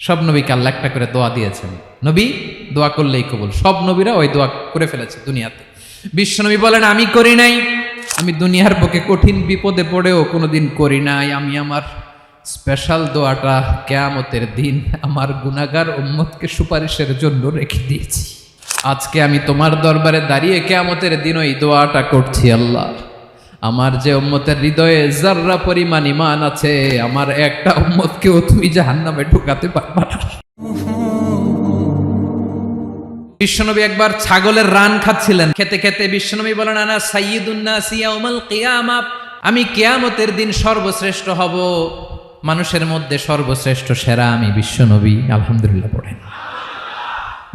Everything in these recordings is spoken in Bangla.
সব নবীকে আল্লাহ একটা করে দোয়া দিয়েছেন, নবী দোয়া করলেই কবুল। সব নবীরা ওই দোয়া করে ফেলেছে দুনিয়াতে। বিশ্বনবী বলেন আমি করি নাই, আমি দুনিয়ার বুকে কঠিন বিপদে পড়েও কোনোদিন করি নাই। আমি আমার স্পেশাল দোয়াটা কিয়ামতের দিন আমার গুনাহগার উম্মতকে সুপারিশের জন্য রেখে দিয়েছি। আজকে আমি তোমার দরবারে দাঁড়িয়ে কিয়ামতের দিন ওই দোয়াটা করছি, আল্লাহ আমার যে উম্মতের হৃদয়ে যাররা পরিমাণ ঈমান আছে, আমার একটা উম্মতকেও তুমি জাহান্নামে ঢুকাতে পারবা না। বিশ্বনবী একবার ছাগলের রান খাচ্ছিলেন, খেতে খেতে বিশ্বনবী বলেন আনা সাইয়্যিদুন নাস ইয়াউমাল কিয়ামা, আমি কিয়ামতের দিন সর্বশ্রেষ্ঠ হব, মানুষের মধ্যে সর্বশ্রেষ্ঠ সেরা আমি বিশ্বনবী। আলহামদুলিল্লাহ পড়েন।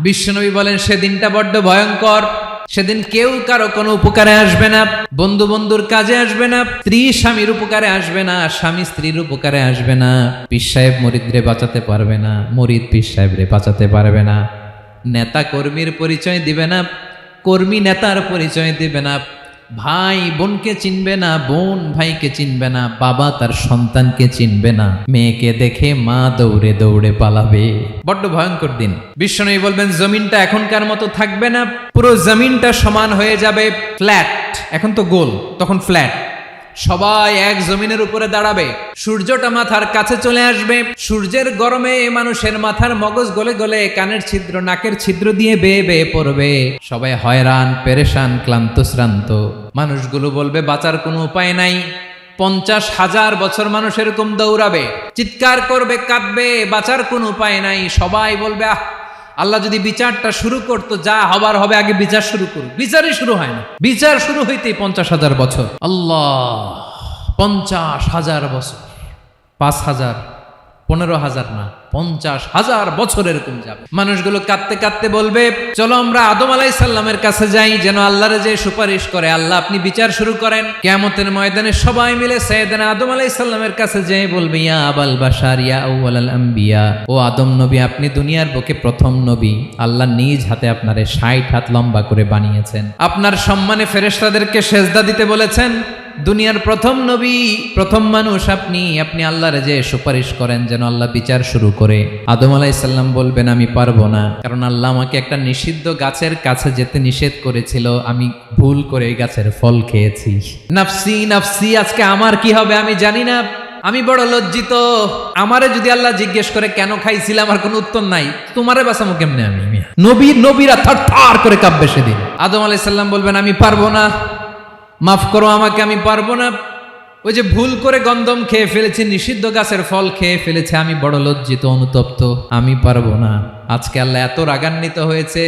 বিশ্বনবী বলেন সেদিনটা বড্ড ভয়ঙ্কর, সেদিন কেউ কারো কোনো উপকারে আসবে না, বন্ধু বন্ধুর কাজে আসবে না, স্ত্রী স্বামীর উপকারে আসবে না, স্বামী স্ত্রীর উপকারে আসবে না, পীর সাহেব মুরিদরে বাঁচাতে পারবে না, মুরিদ পীর সাহেবরে বাঁচাতে পারবে না, নেতা কর্মীর পরিচয় দিবে না, কর্মী নেতার পরিচয় দিবে না, ভাই বোনকে চিনবে না, বোন ভাইকে চিনবে না, বাবা তার সন্তানকে চিনবে না, মেয়েকে দেখে মা দৌড়ে দৌড়ে পালাবে। বড্ড ভয়ঙ্কর দিন। বিশ্বনবী বলবেন জমিনটা এখনকার মতো থাকবে না, পুরো জমিনটা সমান হয়ে যাবে, ফ্ল্যাট। এখন তো গোল, তখন ফ্ল্যাট। সবাই এক জমিনের উপরে দাঁড়াবে, সূর্যটা মাথার কাছে চলে আসবে, সূর্যের গরমে মানুষের মাথার মগজ গলে গলে কানের ছিদ্র নাকের ছিদ্র দিয়ে বেয়ে বেয়ে পড়বে। সবাই হয়রান পেরেশান ক্লান্ত শ্রান্ত। মানুষগুলো বলবে বাঁচার কোনো উপায় নাই। 50,000 বছর মানুষ এরকম দৌড়াবে, চিৎকার করবে, কাঁদবে, বাঁচার কোনো উপায় নাই। সবাই বলবে আহ, আল্লাহ যদি বিচারটা শুরু করতো, যা হবার হবে, আগে বিচার শুরু করুক। বিচারই শুরু হয় না, বিচার শুরু হইতেই 50,000 বছর। আল্লাহ, 50,000 বছর, 5,000, 15,000 না, 50,000 বছর এরকম যাবে। মানুষগুলো কাঁদতে কাঁদতে বলবে চলো আমরা আদম আলাইহিস সালামের কাছে যাই, যেন আল্লাহর যে সুপারিশ করে, আল্লাহ আপনি বিচার শুরু করেন। কিয়ামতের ময়দানে সবাই মিলে সাইয়েদনা আদম আলাইহিস সালামের কাছে যেয়ে বলবে ইয়া আবাল বাশার ইয়া আউয়ালাল আম্বিয়া, ও আদম নবী আপনি দুনিয়ার বুকে প্রথম নবী, আল্লাহ নিজ হাতে আপনারে 60 হাত লম্বা করে বানিয়েছেন, আপনার সম্মানে ফেরেশতাদেরকে সেজদা দিতে বলেছেন, দুনিয়ার প্রথম নবী প্রথম মানুষ আপনি, আপনি আল্লাহর যে সুপারিশ করেন যেন আল্লাহ বিচার শুরু করে। আদম আলাইহিস সালাম বলবেন আমি পারবো না, কারণ আল্লাহ আমাকে একটা নিষিদ্ধ গাছের কাছে যেতে নিষেধ করেছিল, আমি ভুল করে এই গাছের ফল খেয়েছি। নাফসি নাফসি, আজকে আমার কি হবে আমি জানি না, আমি বড় লজ্জিত। আমারে যদি আল্লাহ জিজ্ঞেস করে কেন খাইছিলাম, আমার কোনো উত্তর নাই, তোমারে বাঁচামো কেমনে আমি? নবীরা থার করে কাঁপবে সেদিন। আদম আলাইহিস সালাম বলবেন আমি পারবো না, মাফ করো আমাকে, আমি পারবো না, ওই যে ভুল করে গন্ধম খেয়ে ফেলেছি, নিষিদ্ধ গাছের ফল খেয়ে ফেলেছে, আমি বড় লজ্জিত অনুতপ্ত, আমি পারবো না। আজকে আল্লাহ এত রাগান্বিত হয়েছে,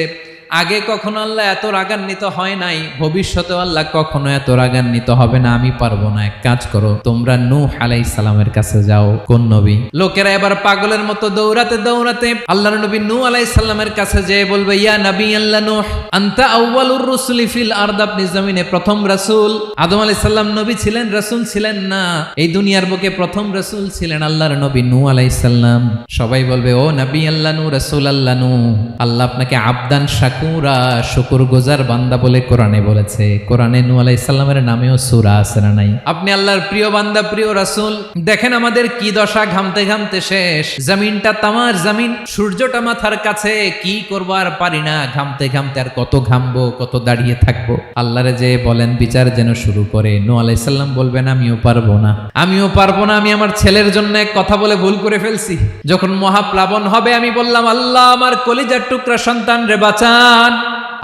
আগে কখনো আল্লাহ এত রাগান্বিত হয় নাই, ভবিষ্যতে আল্লাহ কখনো এত রাগান্বিত হবে না, আমি পারবো না। এক কাজ করো, তোমরা নূহ আলাইহিস সালামের কাছে যাও। কোন নবী? লোকেরা এবার পাগলের মতো দৌড়াতে দৌড়াতে আল্লাহর নবী নূহ আলাইহিস সালামের কাছে যেয়ে বলবে ইয়া নবী আল্লাহ নূহ আনতা আউয়ালুর রুসুলি ফিল আরদ, আপনি জমিনে প্রথম রাসূল। আদম আলাইহিস সালাম নবী ছিলেন, রাসূল ছিলেন না, এই দুনিয়ার বুকে প্রথম রাসূল ছিলেন আল্লাহর নবী নূহ আলাইহিস সালাম। সবাই বলবে ও নবী আল্লাহ নূহ, রাসূল আল্লাহ নূহ, আল্লাহ আপনাকে আবদান শাকুরা, শুকর গুজার বান্দা বলে কোরআনে বলেছে। কোরআনে নূহ আলাইহিস সালামের নামেও সূরা আছে না নাই? আপনি আল্লাহর প্রিয় বান্দা, প্রিয় রাসূল। দেখেন আমাদের কি দশা, ঘামতে ঘামতে শেষ, জমিনটা তামার জমিন, সূর্যটা মাথার কাছে, কি করবো আর পারি না, ঘামতে ঘামতে আর কত ঘামবো, কত দাঁড়িয়ে থাকবো। আল্লাহরে যে বলেন বিচার যেন শুরু করে। নূহ আলাইহিস সালাম বলবেন আমিও পারবো না, আমিও পারবো না, আমি আমার ছেলের জন্য এক কথা বলে ভুল করে ফেলছি। যখন মহাপ্লাবন হবে আমি বললাম আল্লাহ আমার কলিজার টুকরা সন্তান রে বাঁচান।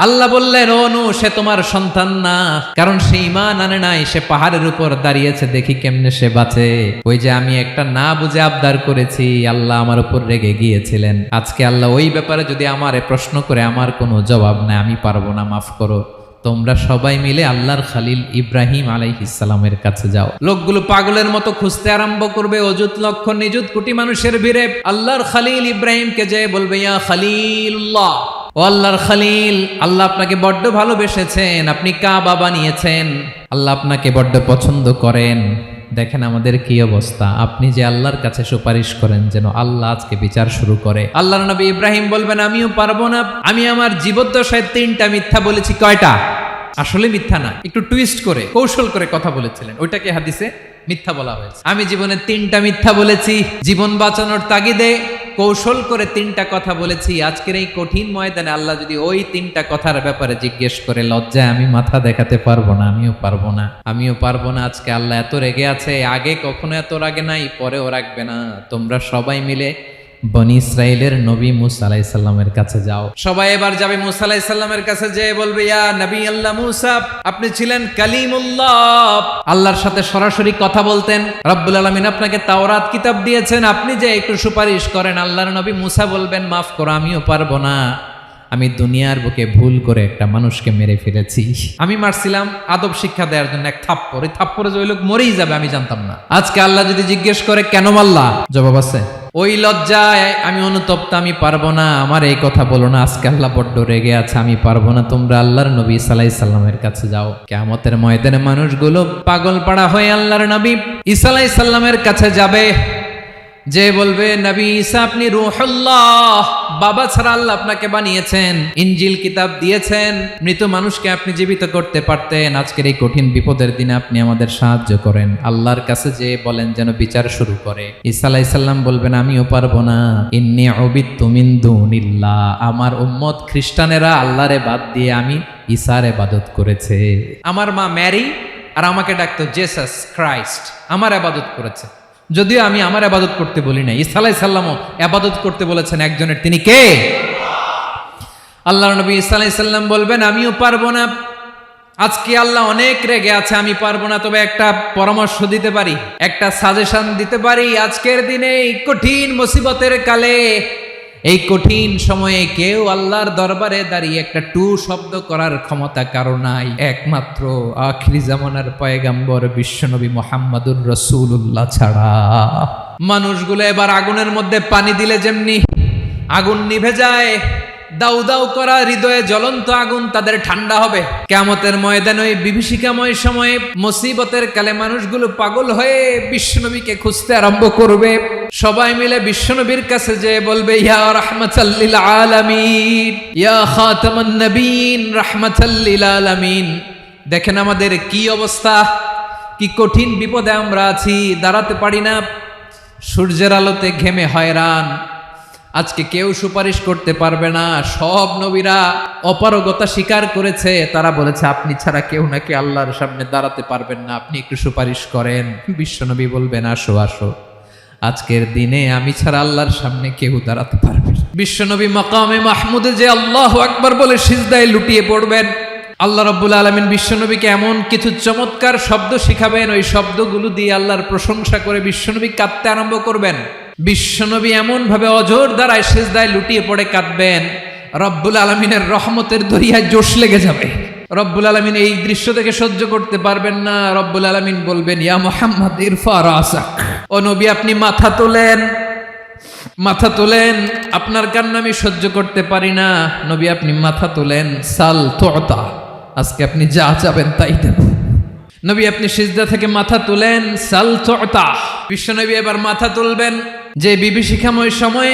আল্লাহ বললেন ও নূহ সে তোমার সন্তান না, কারণ সে ঈমান আনে নাই, সে পাহাড়ের উপর দাঁড়িয়েছে, দেখি কেমনে সে বাঁচে। ওই যে আমি একটা না বুঝে আবদার করেছি, আল্লাহ আমার উপর রেগে গিয়েছিলেন। আজকে আল্লাহ ওই ব্যাপারে যদি আমারে প্রশ্ন করে, আমার কোনো জবাব নাই, আমি পারবো না, মাফ করো। তোমরা সবাই মিলে আল্লাহর খালিল ইব্রাহিম আলাইহিস সালামের কাছে যাও। লোকগুলো পাগলের মতো খুঁজতে আরম্ভ করবে, অযুত লক্ষ নিযুত কোটি মানুষের ভিড়ে আল্লাহর খালিল ইব্রাহিমকে যেয়ে বলবে ইয়া খালিলুল্লাহ, ও আল্লাহর খালিল, আল্লাহ আপনাকে বড্ড ভালোবেসেছেন, আপনি কাবা বানিয়েছেন, আল্লাহ আপনাকে বড্ড পছন্দ করেন। দেখেন আমাদের কি অবস্থা, আপনি যে আল্লাহর কাছে সুপারিশ করেন যেন আল্লাহ আজকে বিচার শুরু করে। আল্লাহর নবী ইব্রাহিম বলবেন আমিও পারবো না, আমি আমার জীবদ্দশায় 3টা মিথ্যা বলেছি। কয়টা? আসলে মিথ্যা না, একটু টুইস্ট করে কৌশল করে কথা বলেছিলেন, ওইটাকে হাদিসে মিথ্যা বলা হয়েছে। আমি জীবনে 3টা মিথ্যা বলেছি, জীবন বাঁচানোর তাগিদে কৌশল করে 3টা কথা বলেছি। আজকের এই কঠিন ময়দানে আল্লাহ যদি ওই 3টা কথার ব্যাপারে জিজ্ঞেস করে, লজ্জায় আমি মাথা দেখাতে পারবো না, আমিও পারবো না। আজকে আল্লাহ এত রেগে আছে, আগে কখনো এত রাগে নাই, পরেও রাখবে না। তোমরা সবাই মিলে বনি ইসরাইলের নবী মুসা আলাইহিস সালামের কাছে যাও। সবাই এবার যাবে মুসা আলাইহিস সালামের কাছে, যেয়ে বলবে, ইয়া নবী আল্লাহ মুসা, আপনি ছিলেন কালিমুল্লাহ, আল্লাহর সাথে সরাসরি কথা বলতেন। রব্বুল আলামিন আপনাকে তাওরাত কিতাব দিয়েছেন, আপনি যে একটু সুপারিশ করেন। আল্লাহর নবী মুসা বলবেন, মাফ করো, আমিও পারবো না। আমি দুনিয়ার বুকে ভুল করে একটা মানুষকে মেরে ফেলেছি। আমি মারছিলাম আদব শিক্ষা দেওয়ার জন্য এক থাপ্পড়, এই থাপ্পড়ে যে ওই লোক মরেই যাবে আমি জানতাম না। আজকে আল্লাহ যদি জিজ্ঞেস করে কেন মারলা, জবাব আছে। ওই লজ্জায় আমি অনুতপ্ত, আমি পারবো না, আমার এই কথা বলো না। আজকে আল্লাহ বড্ড রেগে আছে, আমি পারবো না। তোমরা আল্লাহর নবী ঈসা আলাইহিস সালামের কাছে যাও। কিয়ামতের ময়দানে মানুষগুলো পাগল পাড়া হয়ে আল্লাহর নবী ঈসা আলাইহিস সালামের কাছে যাবে, যে বলবে, নবী ঈসা আপনি রূহুল্লাহ, বাবা ছাড়া আল্লাহ আপনাকে বানিয়েছেন, ইনজিল কিতাব দিয়েছেন, মৃত মানুষকে আপনি জীবিত করতে পারতেন। আজকের এই কঠিন বিপদের দিনে আপনি আমাদের সাহায্য করেন। আল্লাহর কাছে যে বলেন যেন বিচার শুরু করে। ঈসা আলাইহিস সালাম বলবেন, আমিও পারবো না। ইন্নী উবিদতু মিন দুনিল্লাহ, আমার উম্মত খ্রিস্টানেরা আল্লাহরে বাদ দিয়ে আমি ঈসার ইবাদত করেছে। আমার মা ম্যারি আর আমাকে ডাকতো জেসাস ক্রাইস্ট, আমার ইবাদত করেছে। যদিও আমি আমার ইবাদত করতে বলি না, ঈসা আলাইহিস সালামও ইবাদত করতে বলেছেন একজনের, তিনি কে? আল্লাহর নবী ঈসা আলাইহিস সালাম বলবেন, আমিও পারবো না। আজকে আল্লাহ অনেক রেগে আছে, আমি পারবো না। তবে একটা পরামর্শ দিতে পারি, একটা সাজেশন দিতে পারি। আজকের দিনে এই কঠিন মুসিবতের কালে, এই কঠিন সময়ে কেউ আল্লাহর দরবারে দাঁড়িয়ে একটা টু শব্দ করার ক্ষমতা কারো নাই, একমাত্র আখিরি জামানার পয়গাম্বর বিশ্বনবী মুহাম্মদুর রাসূলুল্লাহ ছাড়া। মানুষগুলো এবার আগুনের মধ্যে পানি দিলে যেমনি আগুন নিভে যায়, দাউ দাউ করা হৃদয়ে জ্বলন্ত আগুন তাদের ঠান্ডা হবে। কিয়ামতের ময়দানে ওই বিভীষিকাময় সময়ে, মুসিবতের কালে মানুষগুলো পাগল হয়ে বিশ্বনবীকে খুঁজতে আরম্ভ করবে। সবাই মিলে বিশ্বনবীর কাছে যেয়ে বলবে, ইয়া রাহমাতাল লিল আলামিন, ইয়া খাতামান নবীন, রাহমাতাল লিল আলামিন। দেখেন আমাদের কি অবস্থা, কি কঠিন বিপদে আমরা আছি, দাঁড়াতে পারি না, সূর্যের আলোতে ঘেমে হয়রান। আজকে কেউ সুপারিশ করতে পারবে না। সব নবীরা অপারগতা স্বীকার করেছে, তারা বলেছে আপনি ছাড়া কেউ নাকি আল্লাহর সামনে দাঁড়াতে পারবেন না, আপনি একটু সুপারিশ করেন। বিশ্বনবী বলবেন, আসো আসো, আজকের দিনে আমি ছাড়া আল্লাহর সামনে কেউ দাঁড়াতে পারবে না। বিশ্বনবী মাকামে মাহমুদে যে আল্লাহু আকবার বলে সিজদায় লুটিয়ে পড়বেন। আল্লাহ রাব্বুল আলামিন বিশ্বনবীকে এমন কিছু চমৎকার শব্দ শিখাবেন, ওই শব্দগুলো দিয়ে আল্লাহর প্রশংসা করে বিশ্বনবী কাঁদতে আরম্ভ করবেন। বিশ্বনবী এমন ভাবে অজর দ্বারায় সিজদায় লুটিয়ে পড়ে কাঁদবেন, রব্বুল আলামিনের রহমতের দরিয়ায় জোশ লেগে যাবে। রব্বুল আলামিন এই দৃশ্য থেকে সহ্য করতে পারবেন না। রব্বুল আলামিন বলবেন, ইয়া মুহাম্মদ ইরফা রাসাক, ও নবী আপনি মাথা তোলেন, মাথা তোলেন, আপনার কান্না আমি সহ্য করতে পারি না। নবী আপনি মাথা তোলেন, সাল তুতা, আজকে আপনি যা চাবেন তাই দেব। নবী আপনি সিজদা থেকে মাথা তুলেন, সাল তুতা। বিশ্বনবী এবার মাথা তুলবেন। যে বিভীষিকাময় সময়ে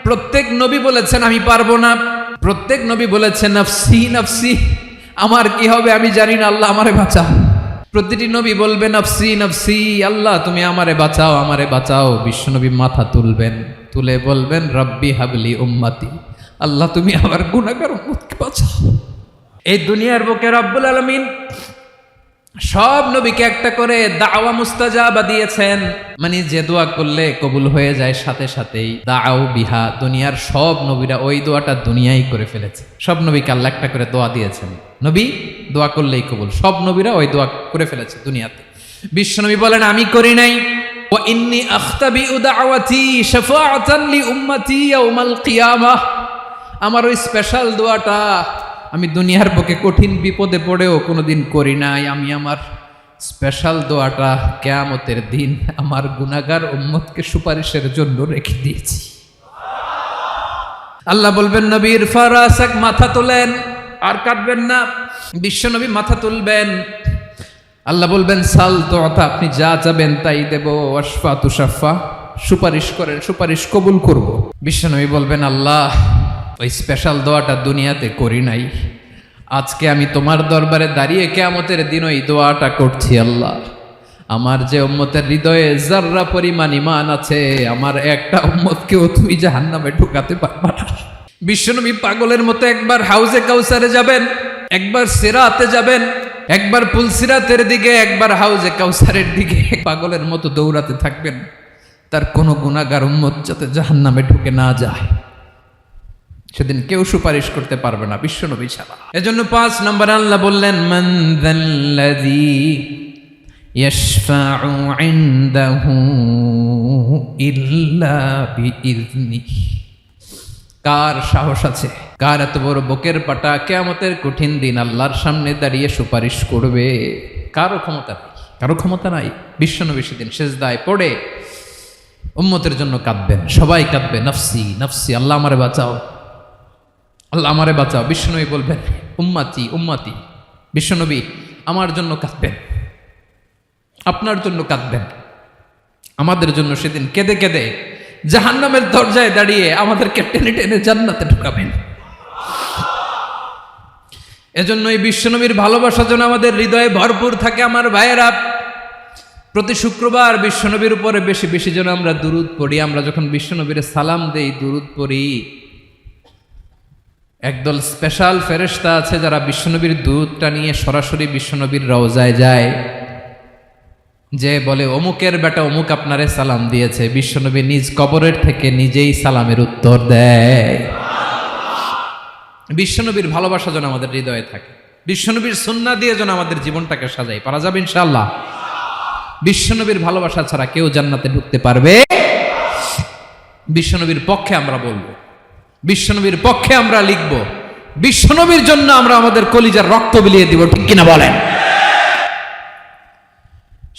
প্রত্যেক নবী বলেছেন আমি পারবো না, প্রত্যেক নবী বলেছেন নফসি নফসি, আমার কি হবে আমি জানি না, আল্লাহ আমারে বাঁচাও। প্রতিটি নবী বলবে নফসি নফসি, আল্লাহ তুমি আমারে বাঁচাও, আমারে বাঁচাও। বিশ্বনবী মাথা তুলবেন, তুলে বলবেন রব্বি হাবলি উম্মতি, আল্লাহ তুমি আমার গুনাহগার উম্মতকে বাঁচাও। এই দুনিয়ার বুকে রব্বুল আলামিন সব নবীকে একটা করে দাওয়া মুস্তাজাবা দিয়েছেন, মানে যে দোয়া করলে কবুল হয়ে যায় সাথে সাথেই। দাও বিহা, দুনিয়ার সব নবীরা ওই দোয়াটা দুনিয়ায় করে ফেলেছে। সব নবীকে আল্লাহ একটা করে দোয়া দিয়েছেন, নবী দোয়া করলেই কবুল। সব নবীরা ওই দোয়া করে ফেলেছে দুনিয়াতে। বিশ্বনবী বলেন আমি করি নাই। ওয়া ইন্নী আখতাবিউ দাওয়াতি শাফাআতান লি উম্মতি ইয়াউমাল কিয়ামাহ, আমার ওই স্পেশাল দোয়াটা আমি দুনিয়ার বুকে কঠিন বিপদে পড়েও কোনোদিন করি নাই। আমি আমার স্পেশাল দোয়াটা কিয়ামতের দিন আমার গুনাহগার উম্মতকে সুপারিশের জন্য রেখে দিয়েছি। আল্লাহ বলবেন নবী ইরফা রাসাক, মাথা তোলেন, আর কাটবেন না। বিশ্বনবী মাথা তুলবেন। আল্লাহ বলবেন সাল তুতা, আপনি যা চাবেন তাই দেব। ওয়াশফা তুশাফা, সুপারিশ করেন, সুপারিশ কবুল করব। বিশ্বনবী বলবেন আল্লাহ ওই স্পেশাল দোয়াটা দুনিয়াতে করি নাই, আজকে আমি তোমার দরবারে দাঁড়িয়ে কিয়ামতের দিন ওই দোয়াটা করছি। আল্লাহ আমার যে উম্মতের হৃদয়ে যাররা পরিমাণ ঈমান আছে, আমার একটা উম্মতকেও তুই জাহান্নামে ঢুকাতে পারবা না। বিশ্বনবী পাগলের মতো একবার হাউজে কাউসারে যাবেন, একবার সিরাতে যাবেন, একবার পুলসিরাতের দিকে, একবার হাউজে কাউসারের দিকে পাগলের মতো দৌড়াতে থাকবেন, তার কোনো গুনাহগার উম্মত যাতে জাহান্নামে ঢুকে না যায়। সেদিন কেউ সুপারিশ করতে পারবে না বিশ্বনবী ছাড়া। এজন্য 5 নম্বর আল্লাহ বললেন, মান যাল্লাযী ইয়াশফাউ ইনদাহু ইল্লা বিইযনিহি। কার সাহস আছে, কার এত বড় বুকের পাটা কিয়ামতের কঠিন দিন আল্লাহর সামনে দাঁড়িয়ে সুপারিশ করবে? কারো ক্ষমতা নেই, কারো ক্ষমতা নাই। বিশ্বনবী সেদিন সিজদায় পড়ে উম্মতের জন্য কাঁদবেন, সবাই কাঁদবে, নফসি নফসি, আল্লাহ আমারে বাঁচাও, আল্লাহ আমারে বাঁচাও। বিশ্বনবী বলবেন, উম্মতি উম্মতি। বিশ্বনবী আমার জন্য কাঁদবেন, আপনার জন্য কাঁদবেন, আমাদের জন্য সেদিন কেঁদে কেঁদে জাহান্নামের দরজায় দাঁড়িয়ে আমাদেরকে টেনে টেনে জান্নাতে ঢুকাবেন। এজন্য এই বিশ্বনবীর ভালোবাসা যেন আমাদের হৃদয়ে ভরপুর থাকে। আমার ভাইয়েরা, প্রতি শুক্রবার বিশ্বনবীর উপরে বেশি বেশি যেন আমরা দুরূদ পড়ি। আমরা যখন বিশ্বনবীর সালাম দেই, দুরূদ পড়ি, একদল স্পেশাল ফেরেশতা আছে যারা বিশ্বনবীর দুরূদটা নিয়ে সরাসরি বিশ্বনবীর রওজায় যায়, যে বলে অমুকের বেটা অমুক আপনারে সালাম দিয়েছে। বিশ্বনবী নিজ কবরের থেকে নিজেই সালামের উত্তর দেয়। বিশ্বনবীর ভালোবাসা যেন আমাদের হৃদয়ে থাকে, বিশ্বনবীর সুন্নাহ দিয়ে যেন আমাদের জীবনটাকে সাজাই। পারা যাবে ইনশাআল্লাহ। বিশ্বনবীর ভালোবাসা ছাড়া কেউ জান্নাতে ঢুকতে পারবে? বিশ্বনবীর পক্ষে আমরা বলবো, বিশ্বনবীর পক্ষে আমরা লিখব, বিশ্বনবীর জন্য আমরা আমাদের কলিজার রক্ত বিলিয়ে দিব, ঠিক কিনা বলেন?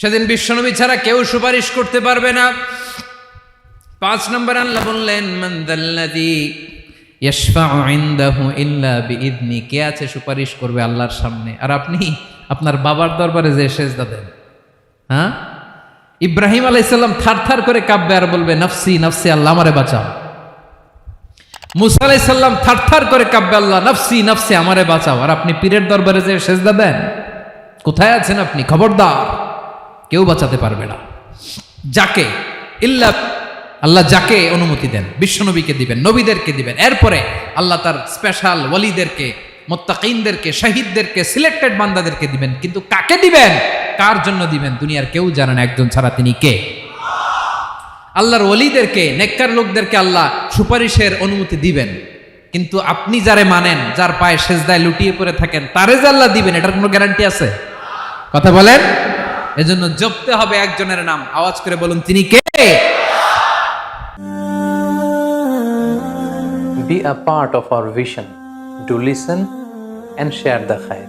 সেদিন বিশ্বনবী ছাড়া কেউ সুপারিশ করতে পারবে না। 5 নম্বর আল্লাহ বললেন, মান যাল্লাযী ইয়াশফাউ ইনদাহু ইল্লা বিইযনি। কে আছে সুপারিশ করবে আল্লাহর সামনে? আর আপনি আপনার বাবার দরবারে যে সেজদা দেন, হ্যাঁ, ইব্রাহিম আলাইহিস সালাম থারথার করে কাঁপবে আর বলবে, নফসি নফসি, আল্লাহ আমারে বাঁচাও। মুসা আলাইহিস সালাম থারথার করে কাঁপবে, আল্লাহ নফসি নফসি, আমারে বাঁচাও। আর আপনি পীরের দরবারে যে সেজদা দেন, কোথায় আছেন আপনি? খবরদার, কেউ বাঁচাতে পারবে না। যাকে ইল্লা, আল্লাহ যাকে অনুমতি দেন, বিশ্বনবীকে দিবেন, নবীদেরকে দিবেন। এরপরে আল্লাহ তার স্পেশাল ওয়ালিদেরকে, মুত্তাকিনদেরকে, শহীদদেরকে, সিলেক্টেড বান্দাদেরকে দিবেন। কিন্তু কাকে দিবেন, কার জন্য দিবেন, দুনিয়ার কেউ জানে না, একজন ছাড়া, তিনি কে? আল্লাহর ওয়ালিদেরকে, নেককার লোকদেরকে আল্লাহ সুপারিশের অনুমতি দিবেন। কিন্তু আপনি যারে মানেন, যার পায়ে সেজদায় লুটিয়ে পড়ে থাকেন, তারে যে আল্লাহ দিবেন, এটার কোনো গ্যারান্টি আছে? কথা বলেন। এজন্য জপতে হবে একজনের নাম, আওয়াজ করে বলুন, তিনি কে? Be a part of our vision. Do listen and share the khair.